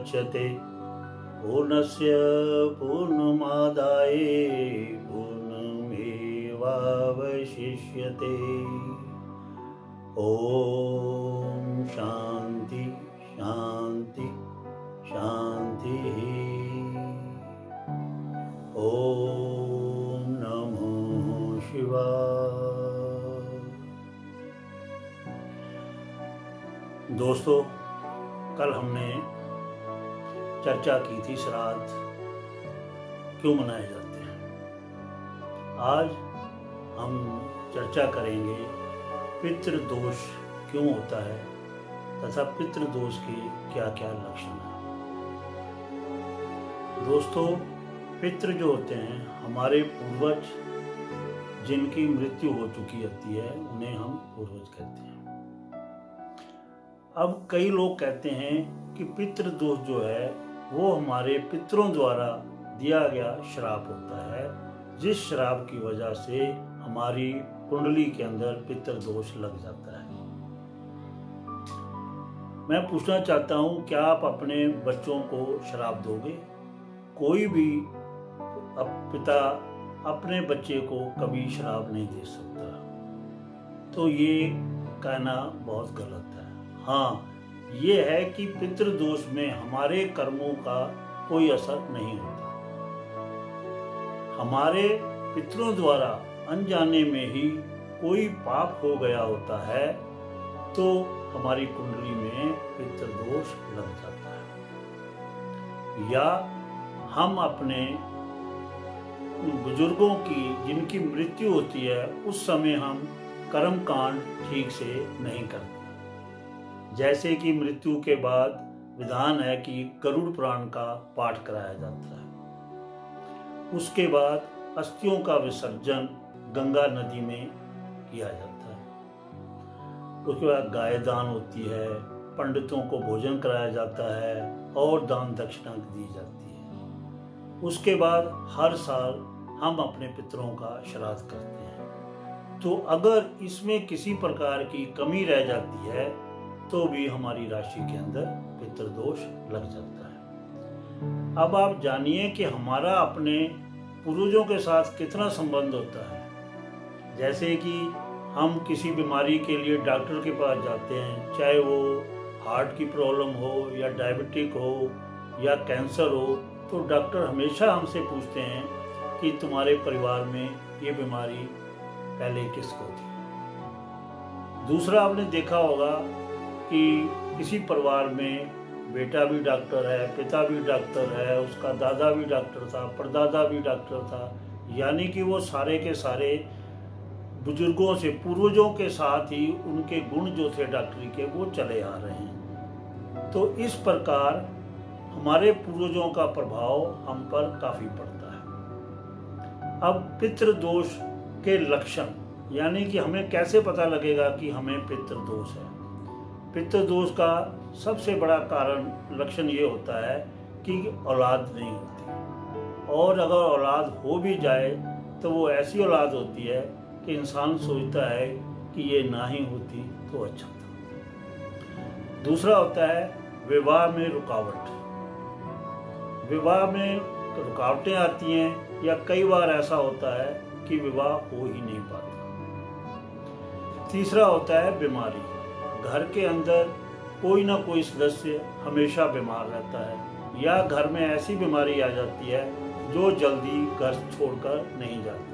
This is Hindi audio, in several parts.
मुदच्यते पूर्णस्य पूर्णमादाय पूर्णमेवावशिष्यते। ओम शांति शांति शांति। ओम नमो शिवाय। दोस्तों, कल हमने चर्चा की थी श्राद्ध क्यों मनाए जाते हैं। आज हम चर्चा करेंगे पितृदोष क्यों होता है तथा पितृदोष के क्या क्या लक्षण हैं। दोस्तों, पितृ जो होते हैं हमारे पूर्वज, जिनकी मृत्यु हो चुकी होती है, उन्हें हम पूर्वज कहते हैं। अब कई लोग कहते हैं कि पितृदोष जो है वो हमारे पितरों द्वारा दिया गया श्राप होता है, जिस श्राप की वजह से हमारी कुंडली के अंदर पितृदोष लग जाता है। मैं पूछना चाहता हूं, क्या आप अपने बच्चों को श्राप दोगे? कोई भी पिता अपने बच्चे को कभी श्राप नहीं दे सकता। तो ये कहना बहुत गलत है। हाँ, ये है कि पितृदोष में हमारे कर्मों का कोई असर नहीं होता। हमारे पितरों द्वारा अनजाने में ही कोई पाप हो गया होता है तो हमारी कुंडली में पितृदोष लग जाता है। या हम अपने बुजुर्गों की जिनकी मृत्यु होती है उस समय हम कर्मकांड ठीक से नहीं करते। जैसे कि मृत्यु के बाद विधान है कि गरुड़ पुराण का पाठ कराया जाता है। उसके बाद अस्थियों का विसर्जन गंगा नदी में किया जाता है। उसके बाद गाय दान होती है, पंडितों को भोजन कराया जाता है और दान दक्षिणा दी जाती है। उसके बाद हर साल हम अपने पितरों का श्राद्ध करते हैं। तो अगर इसमें किसी प्रकार की कमी रह जाती है तो भी हमारी राशि के अंदर पितृदोष लग जाता है। अब आप जानिए कि हमारा अपने पूर्वजों के साथ कितना संबंध होता है। जैसे कि हम किसी बीमारी के लिए डॉक्टर के पास जाते हैं, चाहे वो हार्ट की प्रॉब्लम हो या डायबिटिक हो या कैंसर हो, तो डॉक्टर हमेशा हमसे पूछते हैं कि तुम्हारे परिवार में ये बीमारी पहले किसको थी। दूसरा, आपने देखा होगा कि किसी परिवार में बेटा भी डॉक्टर है, पिता भी डॉक्टर है, उसका दादा भी डॉक्टर था, परदादा भी डॉक्टर था, यानी कि वो सारे के सारे बुजुर्गों से, पूर्वजों के साथ ही उनके गुण जो थे डॉक्टरी के वो चले आ रहे हैं। तो इस प्रकार हमारे पूर्वजों का प्रभाव हम पर काफी पड़ता है। अब पितृदोष के लक्षण, यानी कि हमें कैसे पता लगेगा कि हमें पितृदोष है। पितृदोष का सबसे बड़ा कारण लक्षण ये होता है कि औलाद नहीं होती, और अगर औलाद हो भी जाए तो वो ऐसी औलाद होती है कि इंसान सोचता है कि ये ना ही होती तो अच्छा था। दूसरा होता है विवाह में रुकावट। विवाह में रुकावटें आती हैं या कई बार ऐसा होता है कि विवाह हो ही नहीं पाता। तीसरा होता है बीमारी। घर के अंदर कोई ना कोई सदस्य हमेशा बीमार रहता है या घर में ऐसी बीमारी आ जाती है जो जल्दी घर छोड़कर नहीं जाती।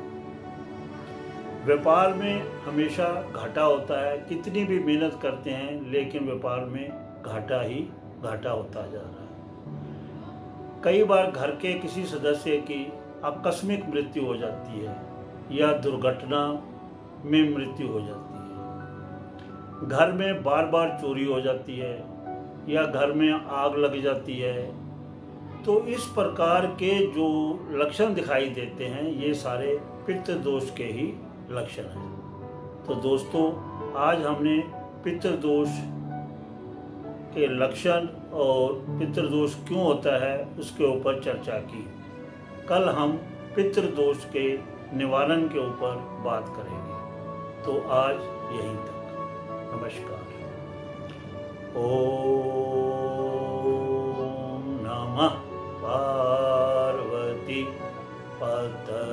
व्यापार में हमेशा घाटा होता है, कितनी भी मेहनत करते हैं लेकिन व्यापार में घाटा ही घाटा होता जा रहा है। कई बार घर के किसी सदस्य की आकस्मिक मृत्यु हो जाती है या दुर्घटना में मृत्यु हो जाती है। घर में बार बार चोरी हो जाती है या घर में आग लग जाती है। तो इस प्रकार के जो लक्षण दिखाई देते हैं ये सारे पितृदोष के ही लक्षण हैं। तो दोस्तों, आज हमने पितृदोष के लक्षण और पितृदोष क्यों होता है उसके ऊपर चर्चा की। कल हम पितृदोष के निवारण के ऊपर बात करेंगे। तो आज यहीं तक। नमस्कार। ओम नमः। पार्वती पतये।